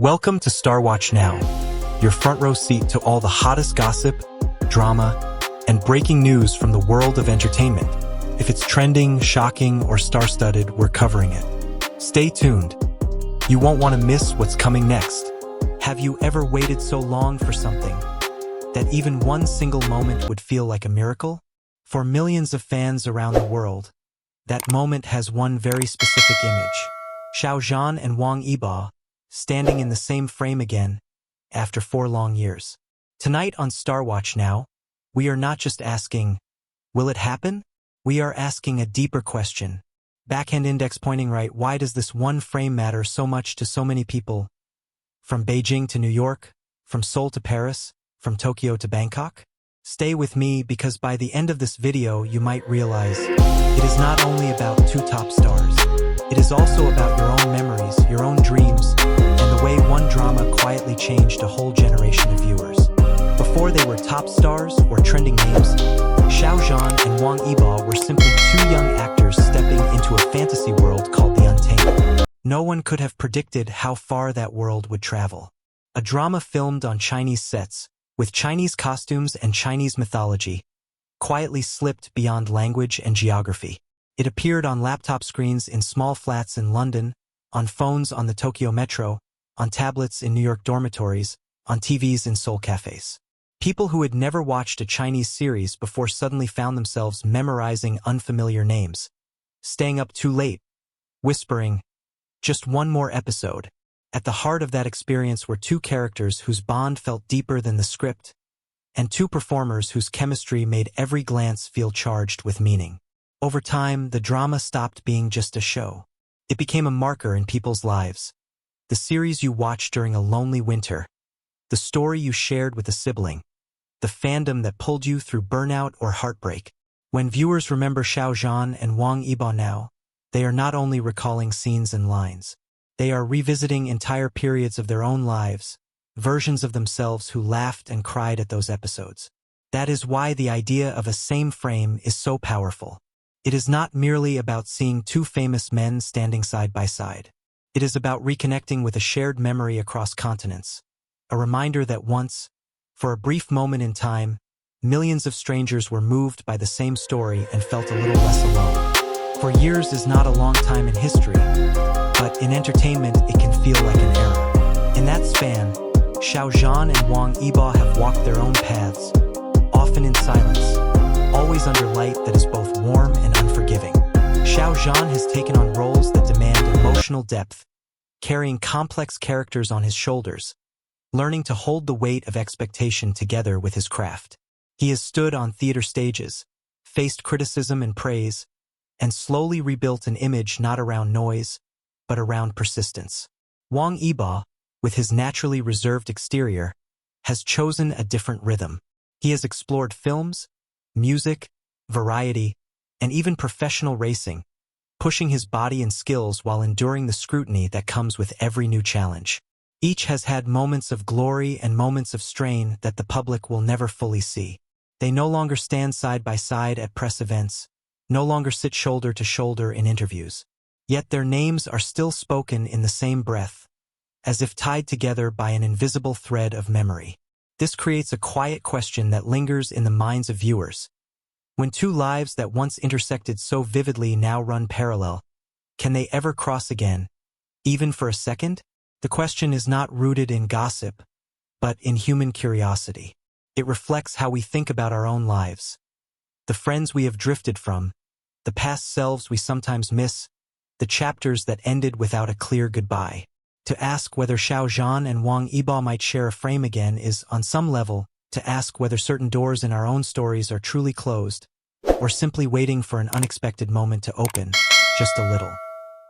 Welcome to StarWatch Now, your front row seat to all the hottest gossip, drama, and breaking news from the world of entertainment. If it's trending, shocking, or star-studded, we're covering it. Stay tuned. You won't want to miss what's coming next. Have you ever waited so long for something that even one single moment would feel like a miracle? For millions of fans around the world, that moment has one very specific image. Xiao Zhan and Wang Yibo standing in the same frame again after 4 long years. Tonight on StarWatch Now, we are not just asking, will it happen? We are asking a deeper question. Backhand index pointing right, why does this one frame matter so much to so many people? From Beijing to New York, from Seoul to Paris, from Tokyo to Bangkok? Stay with me because by the end of this video you might realize it is not only about 2 top stars. It is also about your own memories, your own dreams, and the way one drama quietly changed a whole generation of viewers. Before they were top stars or trending names, Xiao Zhan and Wang Yibo were simply 2 young actors stepping into a fantasy world called the Untamed. No one could have predicted how far that world would travel. A drama filmed on Chinese sets, with Chinese costumes and Chinese mythology, quietly slipped beyond language and geography. It appeared on laptop screens in small flats in London, on phones on the Tokyo Metro, on tablets in New York dormitories, on TVs in Seoul cafes. People who had never watched a Chinese series before suddenly found themselves memorizing unfamiliar names, staying up too late, whispering, just one more episode. At the heart of that experience were 2 characters whose bond felt deeper than the script, and 2 performers whose chemistry made every glance feel charged with meaning. Over time, the drama stopped being just a show. It became a marker in people's lives. The series you watched during a lonely winter, the story you shared with a sibling, the fandom that pulled you through burnout or heartbreak. When viewers remember Xiao Zhan and Wang Yibo now, they are not only recalling scenes and lines. They are revisiting entire periods of their own lives, versions of themselves who laughed and cried at those episodes. That is why the idea of a same frame is so powerful. It is not merely about seeing 2 famous men standing side by side. It is about reconnecting with a shared memory across continents. A reminder that once, for a brief moment in time, millions of strangers were moved by the same story and felt a little less alone. For years is not a long time in history, but in entertainment it can feel like an era. In that span, Xiao Zhan and Wang Yibo have walked their own paths, often in silence, always under light that is both warm and unforgiving. Xiao Zhan has taken on roles that demand emotional depth, carrying complex characters on his shoulders, learning to hold the weight of expectation together with his craft. He has stood on theater stages, faced criticism and praise, and slowly rebuilt an image not around noise, but around persistence. Wang Yibo, with his naturally reserved exterior, has chosen a different rhythm. He has explored films, music, variety, and even professional racing, pushing his body and skills while enduring the scrutiny that comes with every new challenge. Each has had moments of glory and moments of strain that the public will never fully see. They no longer stand side by side at press events, no longer sit shoulder to shoulder in interviews. Yet their names are still spoken in the same breath, as if tied together by an invisible thread of memory. This creates a quiet question that lingers in the minds of viewers. When 2 lives that once intersected so vividly now run parallel, can they ever cross again, even for a second? The question is not rooted in gossip, but in human curiosity. It reflects how we think about our own lives, the friends we have drifted from, the past selves we sometimes miss, the chapters that ended without a clear goodbye. To ask whether Xiao Zhan and Wang Yibo might share a frame again is, on some level, to ask whether certain doors in our own stories are truly closed, or simply waiting for an unexpected moment to open, just a little.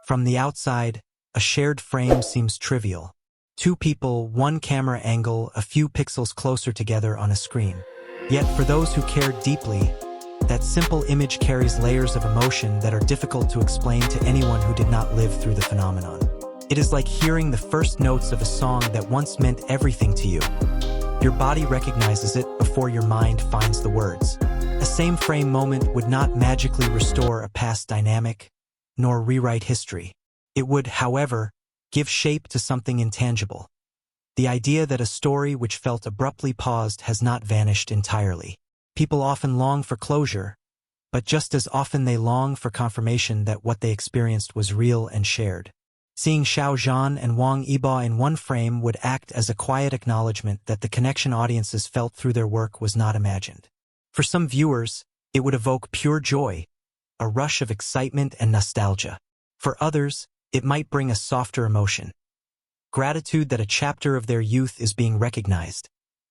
From the outside, a shared frame seems trivial. 2 people, 1 camera angle, a few pixels closer together on a screen. Yet for those who care deeply, that simple image carries layers of emotion that are difficult to explain to anyone who did not live through the phenomenon. It is like hearing the first notes of a song that once meant everything to you. Your body recognizes it before your mind finds the words. A same frame moment would not magically restore a past dynamic, nor rewrite history. It would, however, give shape to something intangible. The idea that a story which felt abruptly paused has not vanished entirely. People often long for closure, but just as often they long for confirmation that what they experienced was real and shared. Seeing Xiao Zhan and Wang Yibo in one frame would act as a quiet acknowledgement that the connection audiences felt through their work was not imagined. For some viewers, it would evoke pure joy, a rush of excitement and nostalgia. For others, it might bring a softer emotion, gratitude that a chapter of their youth is being recognized,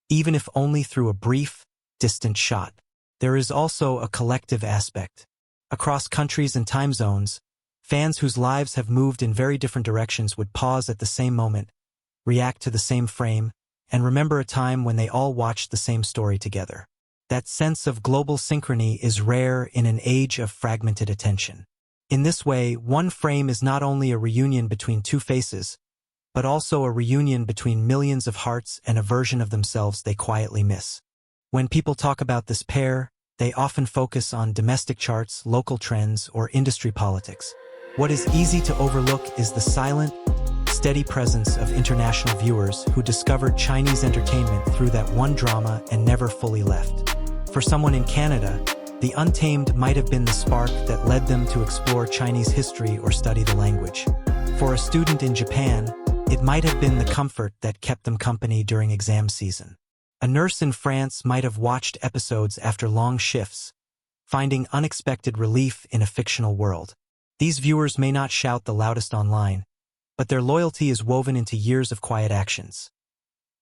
even if only through a brief, distant shot. There is also a collective aspect. Across countries and time zones, fans whose lives have moved in very different directions would pause at the same moment, react to the same frame, and remember a time when they all watched the same story together. That sense of global synchrony is rare in an age of fragmented attention. In this way, one frame is not only a reunion between two faces, but also a reunion between millions of hearts and a version of themselves they quietly miss. When people talk about this pair, they often focus on domestic charts, local trends, or industry politics. What is easy to overlook is the silent, steady presence of international viewers who discovered Chinese entertainment through that one drama and never fully left. For someone in Canada, the Untamed might have been the spark that led them to explore Chinese history or study the language. For a student in Japan, it might have been the comfort that kept them company during exam season. A nurse in France might have watched episodes after long shifts, finding unexpected relief in a fictional world. These viewers may not shout the loudest online, but their loyalty is woven into years of quiet actions.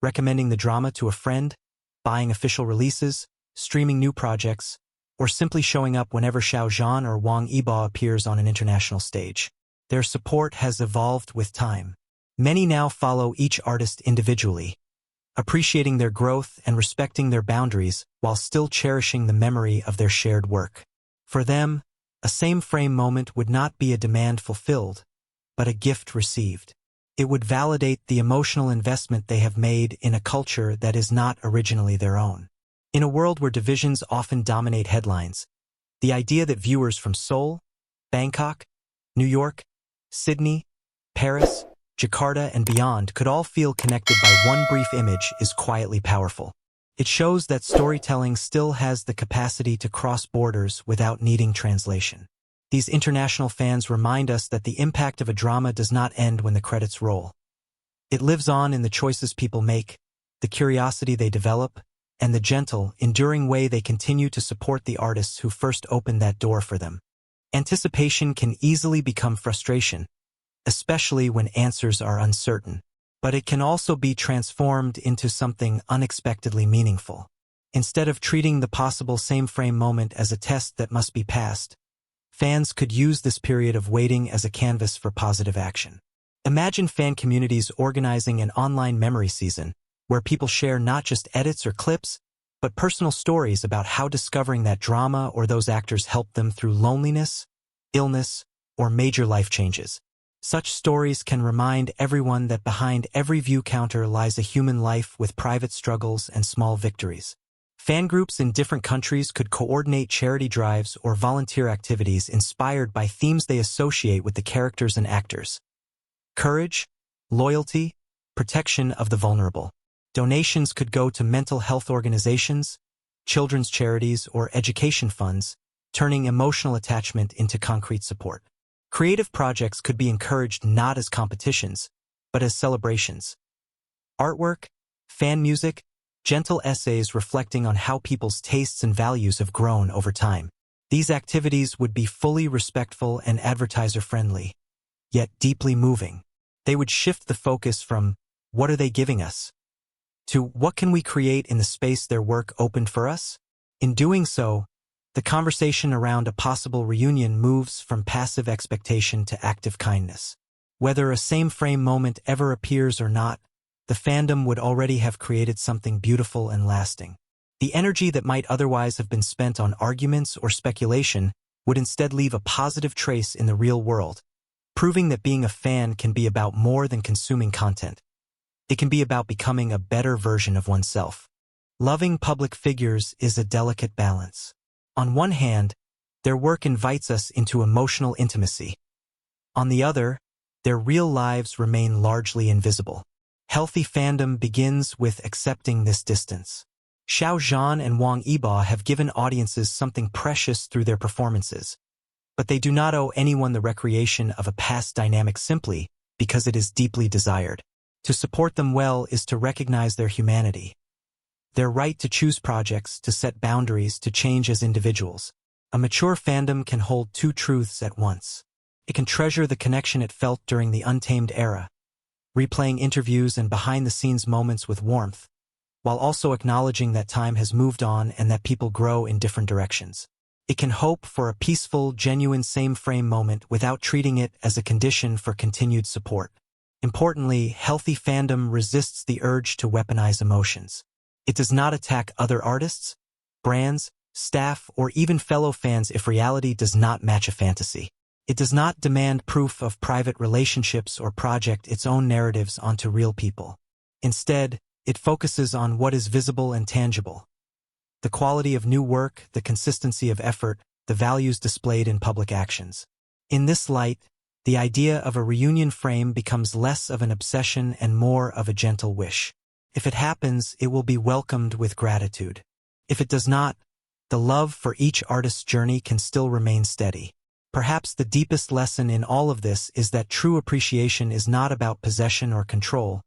Recommending the drama to a friend, buying official releases, streaming new projects, or simply showing up whenever Xiao Zhan or Wang Yibo appears on an international stage. Their support has evolved with time. Many now follow each artist individually, appreciating their growth and respecting their boundaries while still cherishing the memory of their shared work. For them, a same-frame moment would not be a demand fulfilled, but a gift received. It would validate the emotional investment they have made in a culture that is not originally their own. In a world where divisions often dominate headlines, the idea that viewers from Seoul, Bangkok, New York, Sydney, Paris, Jakarta, and beyond could all feel connected by one brief image is quietly powerful. It shows that storytelling still has the capacity to cross borders without needing translation. These international fans remind us that the impact of a drama does not end when the credits roll. It lives on in the choices people make, the curiosity they develop, and the gentle, enduring way they continue to support the artists who first opened that door for them. Anticipation can easily become frustration, especially when answers are uncertain. But it can also be transformed into something unexpectedly meaningful. Instead of treating the possible same-frame moment as a test that must be passed, fans could use this period of waiting as a canvas for positive action. Imagine fan communities organizing an online memory season, where people share not just edits or clips, but personal stories about how discovering that drama or those actors helped them through loneliness, illness, or major life changes. Such stories can remind everyone that behind every view counter lies a human life with private struggles and small victories. Fan groups in different countries could coordinate charity drives or volunteer activities inspired by themes they associate with the characters and actors. Courage, loyalty, protection of the vulnerable. Donations could go to mental health organizations, children's charities, or education funds, turning emotional attachment into concrete support. Creative projects could be encouraged not as competitions, but as celebrations. Artwork, fan music, gentle essays reflecting on how people's tastes and values have grown over time. These activities would be fully respectful and advertiser-friendly, yet deeply moving. They would shift the focus from, "What are they giving us?" to "What can we create in the space their work opened for us?" In doing so, the conversation around a possible reunion moves from passive expectation to active kindness. Whether a same-frame moment ever appears or not, the fandom would already have created something beautiful and lasting. The energy that might otherwise have been spent on arguments or speculation would instead leave a positive trace in the real world, proving that being a fan can be about more than consuming content. It can be about becoming a better version of oneself. Loving public figures is a delicate balance. On one hand, their work invites us into emotional intimacy. On the other, their real lives remain largely invisible. Healthy fandom begins with accepting this distance. Xiao Zhan and Wang Yibo have given audiences something precious through their performances, but they do not owe anyone the recreation of a past dynamic simply because it is deeply desired. To support them well is to recognize their humanity, their right to choose projects, to set boundaries, to change as individuals. A mature fandom can hold two truths at once. It can treasure the connection it felt during the Untamed era, replaying interviews and behind-the-scenes moments with warmth, while also acknowledging that time has moved on and that people grow in different directions. It can hope for a peaceful, genuine same-frame moment without treating it as a condition for continued support. Importantly, healthy fandom resists the urge to weaponize emotions. It does not attack other artists, brands, staff, or even fellow fans if reality does not match a fantasy. It does not demand proof of private relationships or project its own narratives onto real people. Instead, it focuses on what is visible and tangible: the quality of new work, the consistency of effort, the values displayed in public actions. In this light, the idea of a reunion frame becomes less of an obsession and more of a gentle wish. If it happens, it will be welcomed with gratitude. If it does not, the love for each artist's journey can still remain steady. Perhaps the deepest lesson in all of this is that true appreciation is not about possession or control,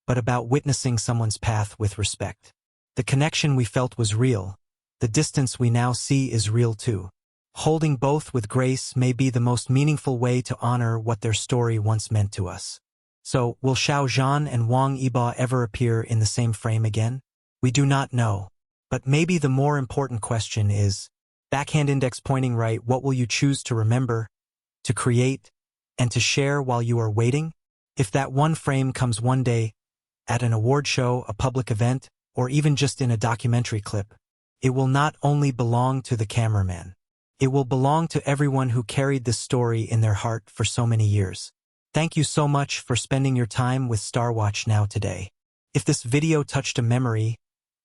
but about witnessing someone's path with respect. The connection we felt was real. The distance we now see is real too. Holding both with grace may be the most meaningful way to honor what their story once meant to us. So, will Xiao Zhan and Wang Yibo ever appear in the same frame again? We do not know. But maybe the more important question is, backhand index pointing right, what will you choose to remember, to create, and to share while you are waiting? If that one frame comes one day, at an award show, a public event, or even just in a documentary clip, it will not only belong to the cameraman. It will belong to everyone who carried this story in their heart for so many years. Thank you so much for spending your time with StarWatch Now today. If this video touched a memory,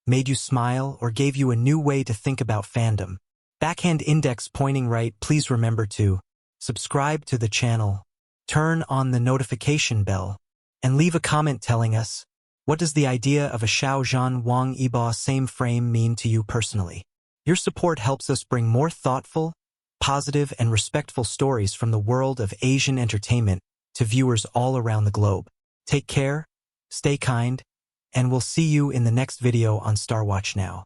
made you smile, or gave you a new way to think about fandom, backhand index pointing right, please remember to subscribe to the channel, turn on the notification bell, and leave a comment telling us, what does the idea of a Xiao Zhan Wang Yibo same frame mean to you personally? Your support helps us bring more thoughtful, positive, and respectful stories from the world of Asian entertainment to viewers all around the globe. Take care, stay kind, and we'll see you in the next video on StarWatch Now.